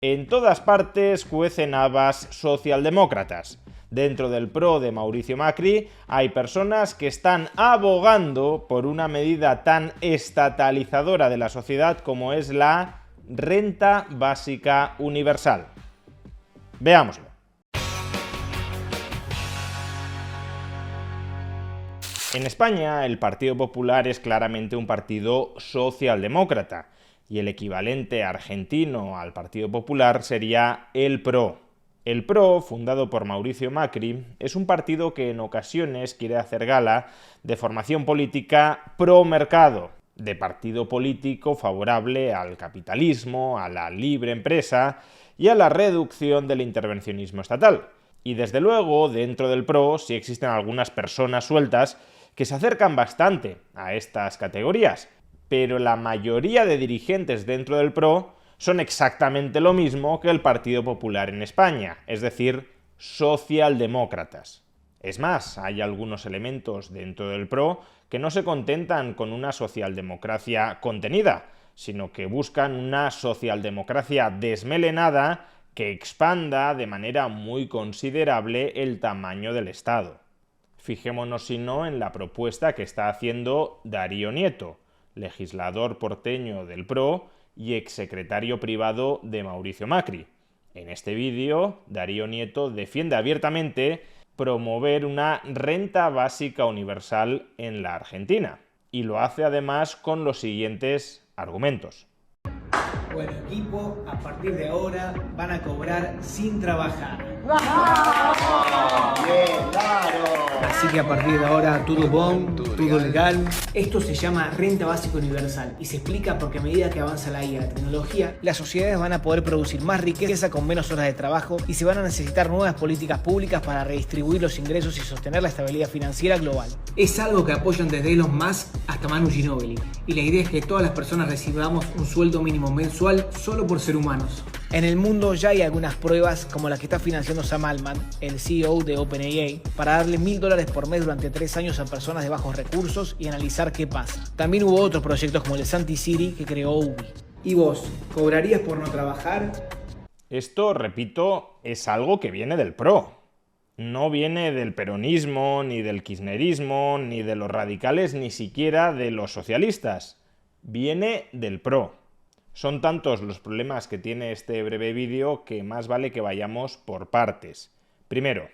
En todas partes cuecen habas socialdemócratas. Dentro del PRO de Mauricio Macri hay personas que están abogando por una medida tan estatalizadora de la sociedad como es la renta básica universal. Veámoslo. En España, el Partido Popular es claramente un partido socialdemócrata y el equivalente argentino al Partido Popular sería el PRO. El PRO, fundado por Mauricio Macri, es un partido que en ocasiones quiere hacer gala de formación política pro-mercado, de partido político favorable al capitalismo, a la libre empresa y a la reducción del intervencionismo estatal. Y desde luego, dentro del PRO sí existen algunas personas sueltas que se acercan bastante a estas categorías, pero la mayoría de dirigentes dentro del PRO son exactamente lo mismo que el Partido Popular en España, es decir, socialdemócratas. Es más, hay algunos elementos dentro del PRO que no se contentan con una socialdemocracia contenida, sino que buscan una socialdemocracia desmelenada que expanda de manera muy considerable el tamaño del Estado. Fijémonos si no en la propuesta que está haciendo Darío Nieto, legislador porteño del PRO y exsecretario privado de Mauricio Macri. En este vídeo, Darío Nieto defiende abiertamente promover una renta básica universal en la Argentina. Y lo hace además con los siguientes argumentos. Bueno, equipo, a partir de ahora van a cobrar sin trabajar. Bien, claro. Así que a partir de ahora todo bon, todo legal. Esto se llama renta básica universal y se explica porque a medida que avanza la IA y la tecnología, las sociedades van a poder producir más riqueza con menos horas de trabajo y se van a necesitar nuevas políticas públicas para redistribuir los ingresos y sostener la estabilidad financiera global. Es algo que apoyan desde Elon Musk hasta Manu Ginóbili y la idea es que todas las personas recibamos un sueldo mínimo mensual solo por ser humanos. En el mundo ya hay algunas pruebas como la que está financiando Sam Altman, el CEO de OpenAI, para darle $1000 por mes durante 3 años a personas de bajos recursos y analizar qué pasa. También hubo otros proyectos como el de Santi City que creó Ubi. ¿Y vos, cobrarías por no trabajar? Esto, repito, es algo que viene del PRO. No viene del peronismo, ni del kirchnerismo, ni de los radicales, ni siquiera de los socialistas. Viene del PRO. Son tantos los problemas que tiene este breve vídeo que más vale que vayamos por partes. Primero,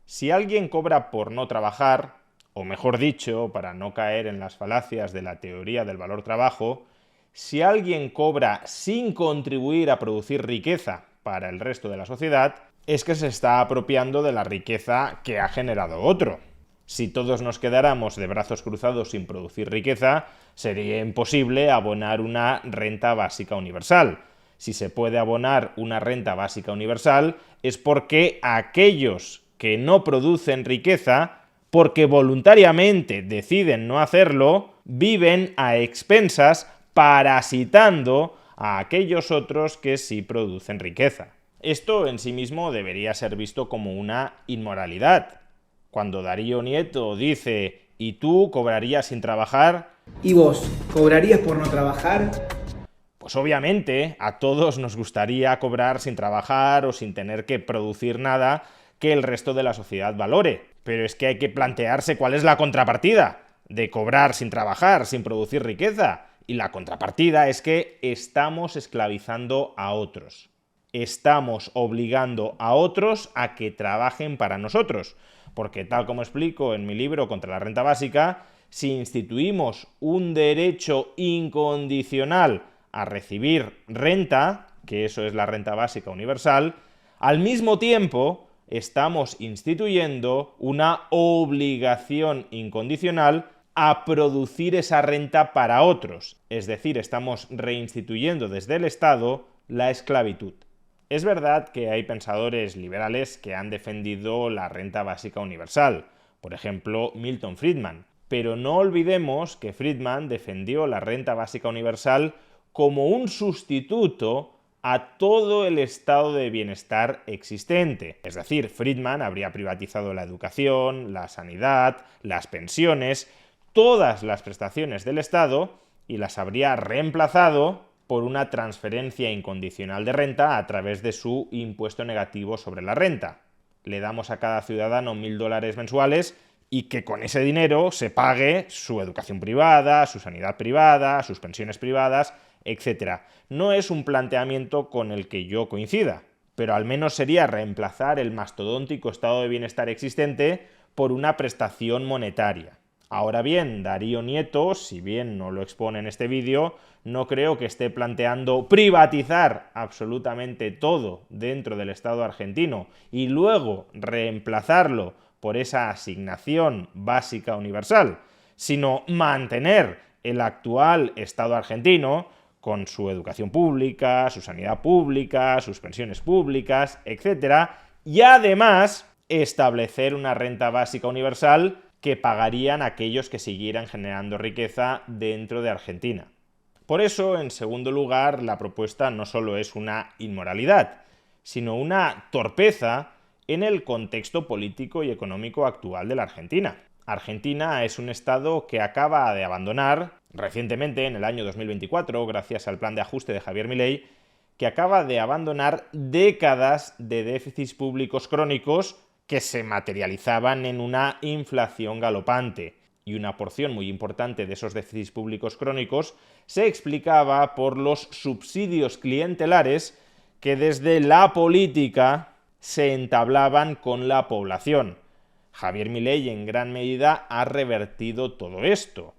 si alguien cobra por no trabajar, o mejor dicho, para no caer en las falacias de la teoría del valor trabajo, si alguien cobra sin contribuir a producir riqueza para el resto de la sociedad, es que se está apropiando de la riqueza que ha generado otro. Si todos nos quedáramos de brazos cruzados sin producir riqueza, sería imposible abonar una renta básica universal. Si se puede abonar una renta básica universal es porque aquellos que no producen riqueza, porque voluntariamente deciden no hacerlo, viven a expensas parasitando a aquellos otros que sí producen riqueza. Esto en sí mismo debería ser visto como una inmoralidad. Cuando Darío Nieto dice «¿Y tú cobrarías sin trabajar?» ¿Y vos, cobrarías por no trabajar? Pues obviamente a todos nos gustaría cobrar sin trabajar o sin tener que producir nada que el resto de la sociedad valore. Pero es que hay que plantearse cuál es la contrapartida de cobrar sin trabajar, sin producir riqueza. Y la contrapartida es que estamos esclavizando a otros. Estamos obligando a otros a que trabajen para nosotros. Porque tal como explico en mi libro Contra la Renta Básica, si instituimos un derecho incondicional a recibir renta, que eso es la renta básica universal, al mismo tiempo estamos instituyendo una obligación incondicional a producir esa renta para otros. Es decir, estamos reinstituyendo desde el Estado la esclavitud. Es verdad que hay pensadores liberales que han defendido la renta básica universal, por ejemplo, Milton Friedman, pero no olvidemos que Friedman defendió la renta básica universal como un sustituto a todo el estado de bienestar existente. Es decir, Friedman habría privatizado la educación, la sanidad, las pensiones, todas las prestaciones del Estado y las habría reemplazado por una transferencia incondicional de renta a través de su impuesto negativo sobre la renta. Le damos a cada ciudadano 1.000 dólares mensuales y que con ese dinero se pague su educación privada, su sanidad privada, sus pensiones privadas, etc. No es un planteamiento con el que yo coincida, pero al menos sería reemplazar el mastodóntico estado de bienestar existente por una prestación monetaria. Ahora bien, Darío Nieto, si bien no lo expone en este vídeo, no creo que esté planteando privatizar absolutamente todo dentro del Estado argentino y luego reemplazarlo por esa asignación básica universal, sino mantener el actual Estado argentino con su educación pública, su sanidad pública, sus pensiones públicas, etc. Y además establecer una renta básica universal que pagarían aquellos que siguieran generando riqueza dentro de Argentina. Por eso, en segundo lugar, la propuesta no solo es una inmoralidad, sino una torpeza en el contexto político y económico actual de la Argentina. Argentina es un estado que acaba de abandonar, recientemente en el año 2024, gracias al plan de ajuste de Javier Milei, que acaba de abandonar décadas de déficits públicos crónicos que se materializaban en una inflación galopante, y una porción muy importante de esos déficits públicos crónicos se explicaba por los subsidios clientelares que desde la política se entablaban con la población. Javier Milei en gran medida ha revertido todo esto,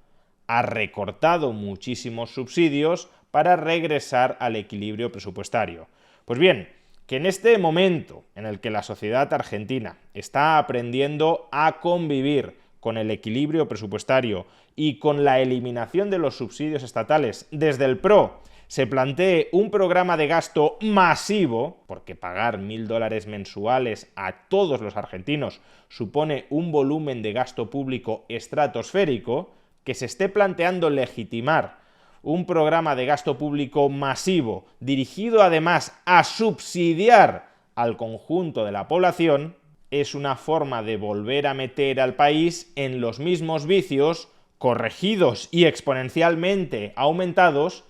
ha recortado muchísimos subsidios para regresar al equilibrio presupuestario. Pues bien, que en este momento en el que la sociedad argentina está aprendiendo a convivir con el equilibrio presupuestario y con la eliminación de los subsidios estatales desde el PRO, se plantee un programa de gasto masivo, porque pagar 1.000 dólares mensuales a todos los argentinos supone un volumen de gasto público estratosférico, que se esté planteando legitimar un programa de gasto público masivo, dirigido además a subsidiar al conjunto de la población, es una forma de volver a meter al país en los mismos vicios, corregidos y exponencialmente aumentados,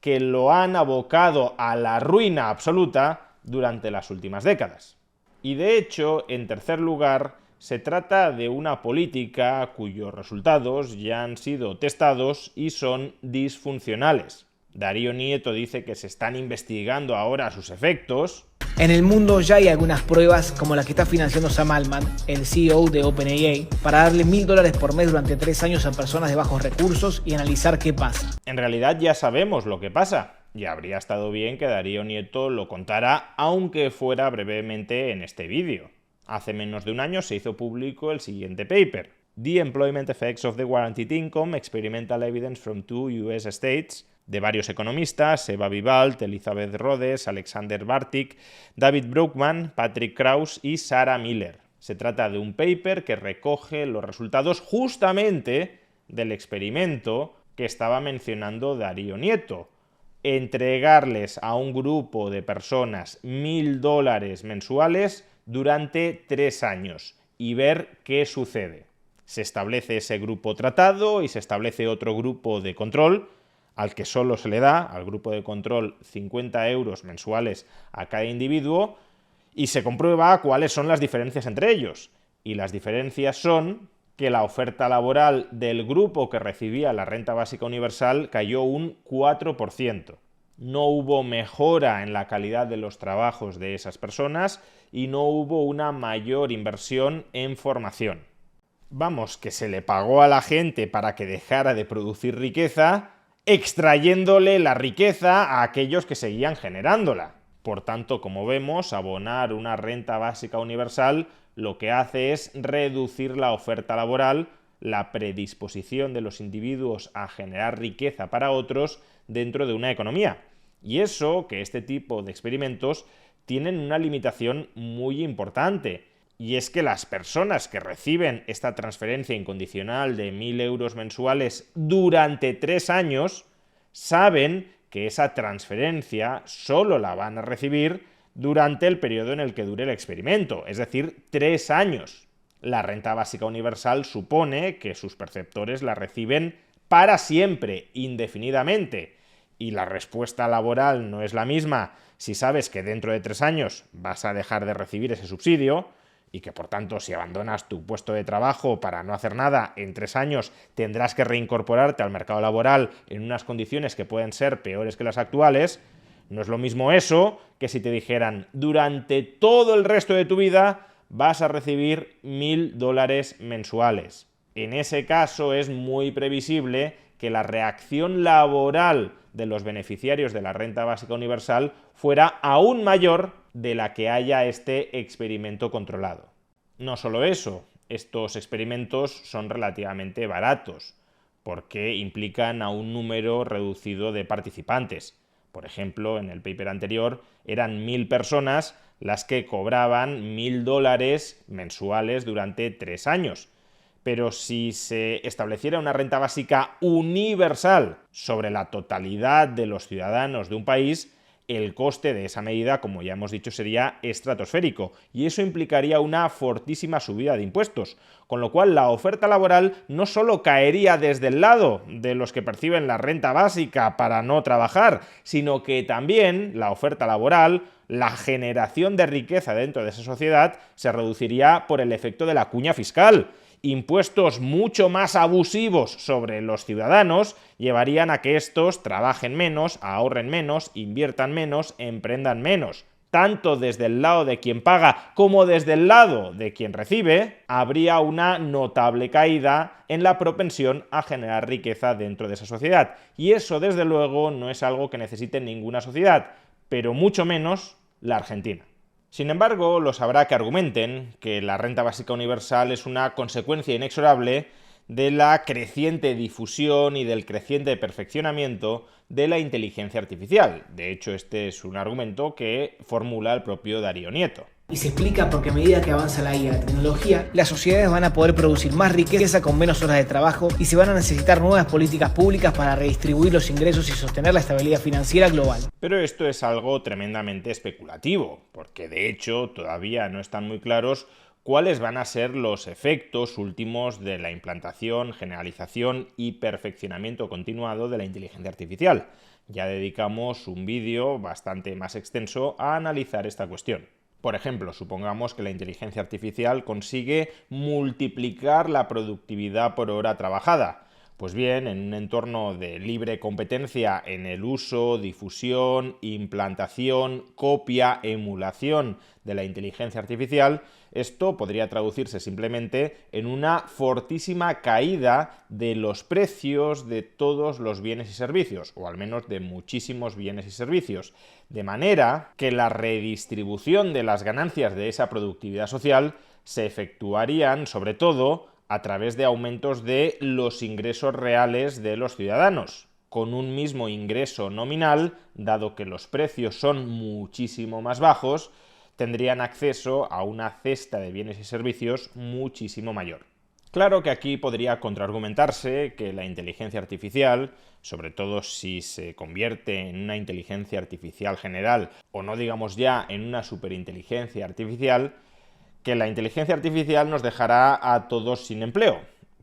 que lo han abocado a la ruina absoluta durante las últimas décadas. Y de hecho, en tercer lugar, se trata de una política cuyos resultados ya han sido testados y son disfuncionales. Darío Nieto dice que se están investigando ahora sus efectos. En el mundo ya hay algunas pruebas, como la que está financiando Sam Altman, el CEO de OpenAI, para darle 1.000 dólares por mes durante 3 años a personas de bajos recursos y analizar qué pasa. En realidad ya sabemos lo que pasa, y habría estado bien que Darío Nieto lo contara, aunque fuera brevemente en este vídeo. Hace menos de un año se hizo público el siguiente paper: The Employment Effects of the Guaranteed Income, Experimental Evidence from 2 US States, de varios economistas, Eva Vivalt, Elizabeth Rhodes, Alexander Bartik, David Brookman, Patrick Krauss y Sarah Miller. Se trata de un paper que recoge los resultados justamente del experimento que estaba mencionando Darío Nieto: entregarles a un grupo de personas 1.000 dólares mensuales durante 3 años y ver qué sucede. Se establece ese grupo tratado y se establece otro grupo de control, al que solo se le da, al grupo de control, 50 euros mensuales a cada individuo, y se comprueba cuáles son las diferencias entre ellos. Y las diferencias son que la oferta laboral del grupo que recibía la renta básica universal cayó un 4%. No hubo mejora en la calidad de los trabajos de esas personas y no hubo una mayor inversión en formación. Vamos, que se le pagó a la gente para que dejara de producir riqueza, extrayéndole la riqueza a aquellos que seguían generándola. Por tanto, como vemos, abonar una renta básica universal lo que hace es reducir la oferta laboral, la predisposición de los individuos a generar riqueza para otros dentro de una economía. Y eso, que este tipo de experimentos tienen una limitación muy importante, y es que las personas que reciben esta transferencia incondicional de 1.000 euros mensuales durante 3 años saben que esa transferencia solo la van a recibir durante el periodo en el que dure el experimento, es decir, 3 años. La renta básica universal supone que sus perceptores la reciben para siempre, indefinidamente, y la respuesta laboral no es la misma si sabes que dentro de 3 años vas a dejar de recibir ese subsidio y que por tanto si abandonas tu puesto de trabajo para no hacer nada en 3 años tendrás que reincorporarte al mercado laboral en unas condiciones que pueden ser peores que las actuales, no es lo mismo eso que si te dijeran durante todo el resto de tu vida vas a recibir $1.000 mensuales. En ese caso es muy previsible que la reacción laboral de los beneficiarios de la renta básica universal fuera aún mayor de la que haya este experimento controlado. No solo eso, estos experimentos son relativamente baratos, porque implican a un número reducido de participantes. Por ejemplo, en el paper anterior eran 1.000 personas las que cobraban $1.000 mensuales durante 3 años. Pero si se estableciera una renta básica universal sobre la totalidad de los ciudadanos de un país, el coste de esa medida, como ya hemos dicho, sería estratosférico, y eso implicaría una fortísima subida de impuestos, con lo cual la oferta laboral no solo caería desde el lado de los que perciben la renta básica para no trabajar, sino que también la oferta laboral, la generación de riqueza dentro de esa sociedad, se reduciría por el efecto de la cuña fiscal. Impuestos mucho más abusivos sobre los ciudadanos llevarían a que estos trabajen menos, ahorren menos, inviertan menos, emprendan menos. Tanto desde el lado de quien paga como desde el lado de quien recibe, habría una notable caída en la propensión a generar riqueza dentro de esa sociedad. Y eso, desde luego, no es algo que necesite ninguna sociedad, pero mucho menos la Argentina. Sin embargo, los habrá que argumenten que la renta básica universal es una consecuencia inexorable de la creciente difusión y del creciente perfeccionamiento de la inteligencia artificial. De hecho, este es un argumento que formula el propio Darío Nieto. Y se explica porque a medida que avanza la IA, la tecnología, las sociedades van a poder producir más riqueza con menos horas de trabajo y se van a necesitar nuevas políticas públicas para redistribuir los ingresos y sostener la estabilidad financiera global. Pero esto es algo tremendamente especulativo, porque de hecho todavía no están muy claros cuáles van a ser los efectos últimos de la implantación, generalización y perfeccionamiento continuado de la inteligencia artificial. Ya dedicamos un vídeo bastante más extenso a analizar esta cuestión. Por ejemplo, supongamos que la inteligencia artificial consigue multiplicar la productividad por hora trabajada. Pues bien, en un entorno de libre competencia en el uso, difusión, implantación, copia, emulación de la inteligencia artificial, esto podría traducirse simplemente en una fortísima caída de los precios de todos los bienes y servicios, o al menos de muchísimos bienes y servicios, de manera que la redistribución de las ganancias de esa productividad social se efectuarían, sobre todo, a través de aumentos de los ingresos reales de los ciudadanos. Con un mismo ingreso nominal, dado que los precios son muchísimo más bajos, tendrían acceso a una cesta de bienes y servicios muchísimo mayor. Claro que aquí podría contraargumentarse que la inteligencia artificial, sobre todo si se convierte en una inteligencia artificial general, o no digamos ya en una superinteligencia artificial, que la inteligencia artificial nos dejará a todos sin empleo,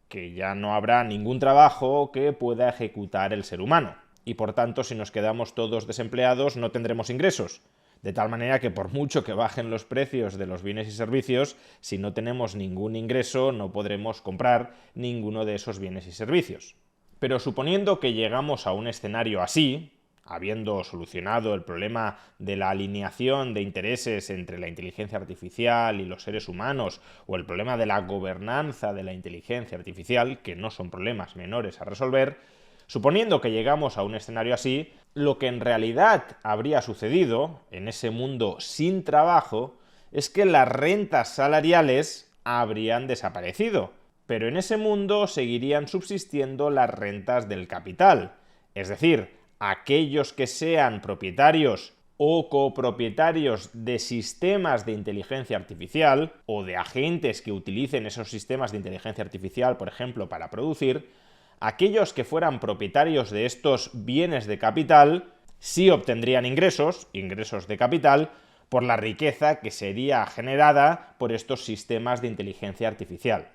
que ya no habrá ningún trabajo que pueda ejecutar el ser humano, y por tanto si nos quedamos todos desempleados no tendremos ingresos. De tal manera que por mucho que bajen los precios de los bienes y servicios, si no tenemos ningún ingreso no podremos comprar ninguno de esos bienes y servicios. Pero suponiendo que llegamos a un escenario así, habiendo solucionado el problema de la alineación de intereses entre la inteligencia artificial y los seres humanos, o el problema de la gobernanza de la inteligencia artificial, que no son problemas menores a resolver, suponiendo que llegamos a un escenario así, lo que en realidad habría sucedido en ese mundo sin trabajo es que las rentas salariales habrían desaparecido, pero en ese mundo seguirían subsistiendo las rentas del capital, es decir, aquellos que sean propietarios o copropietarios de sistemas de inteligencia artificial o de agentes que utilicen esos sistemas de inteligencia artificial, por ejemplo, para producir, aquellos que fueran propietarios de estos bienes de capital sí obtendrían ingresos de capital, por la riqueza que sería generada por estos sistemas de inteligencia artificial.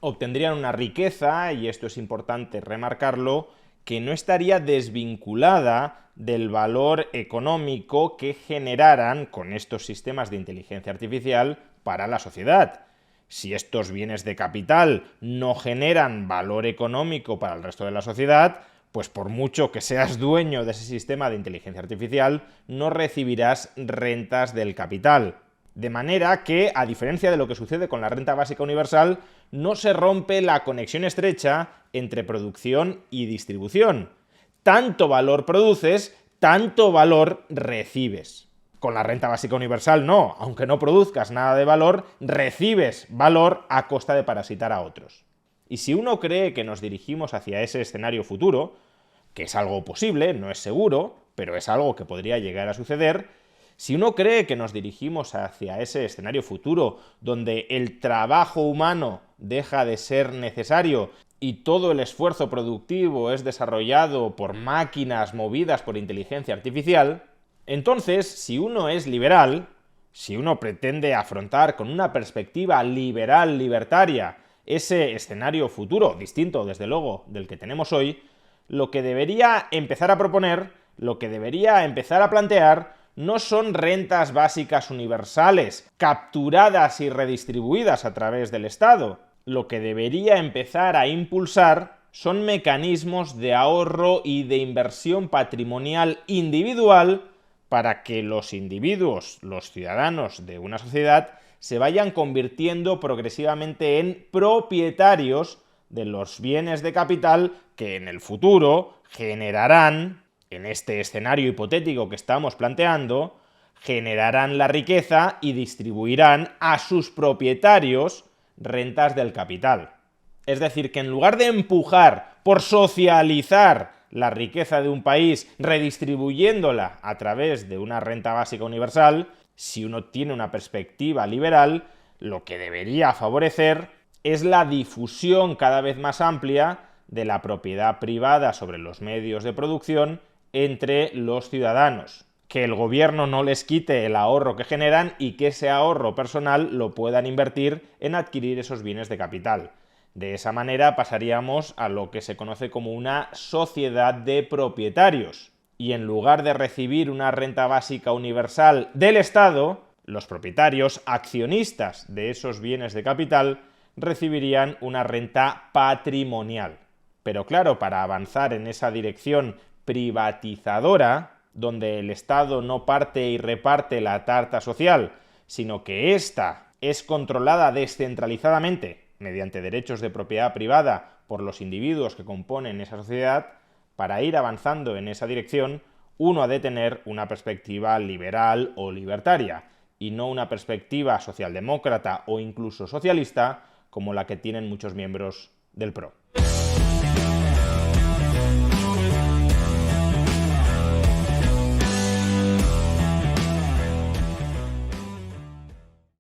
Obtendrían una riqueza, y esto es importante remarcarlo, que no estaría desvinculada del valor económico que generaran con estos sistemas de inteligencia artificial para la sociedad. Si estos bienes de capital no generan valor económico para el resto de la sociedad, pues por mucho que seas dueño de ese sistema de inteligencia artificial, no recibirás rentas del capital. De manera que, a diferencia de lo que sucede con la renta básica universal, no se rompe la conexión estrecha entre producción y distribución. Tanto valor produces, tanto valor recibes. Con la renta básica universal no, aunque no produzcas nada de valor, recibes valor a costa de parasitar a otros. Y si uno cree que nos dirigimos hacia ese escenario futuro, que es algo posible, no es seguro, pero es algo que podría llegar a suceder, si uno cree que nos dirigimos hacia ese escenario futuro donde el trabajo humano deja de ser necesario y todo el esfuerzo productivo es desarrollado por máquinas movidas por inteligencia artificial, entonces, si uno es liberal, si uno pretende afrontar con una perspectiva liberal libertaria ese escenario futuro, distinto desde luego del que tenemos hoy, lo que debería empezar a proponer, lo que debería empezar a plantear, no son rentas básicas universales, capturadas y redistribuidas a través del Estado. Lo que debería empezar a impulsar son mecanismos de ahorro y de inversión patrimonial individual para que los individuos, los ciudadanos de una sociedad, se vayan convirtiendo progresivamente en propietarios de los bienes de capital que en el futuro generarán, en este escenario hipotético que estamos planteando, generarán la riqueza y distribuirán a sus propietarios rentas del capital. Es decir, que en lugar de empujar por socializar la riqueza de un país redistribuyéndola a través de una renta básica universal, si uno tiene una perspectiva liberal, lo que debería favorecer es la difusión cada vez más amplia de la propiedad privada sobre los medios de producción entre los ciudadanos. Que el gobierno no les quite el ahorro que generan y que ese ahorro personal lo puedan invertir en adquirir esos bienes de capital. De esa manera pasaríamos a lo que se conoce como una sociedad de propietarios. Y en lugar de recibir una renta básica universal del Estado, los propietarios accionistas de esos bienes de capital recibirían una renta patrimonial. Pero claro, para avanzar en esa dirección privatizadora, donde el Estado no parte y reparte la tarta social, sino que ésta es controlada descentralizadamente mediante derechos de propiedad privada por los individuos que componen esa sociedad, para ir avanzando en esa dirección, uno ha de tener una perspectiva liberal o libertaria, y no una perspectiva socialdemócrata o incluso socialista como la que tienen muchos miembros del PRO.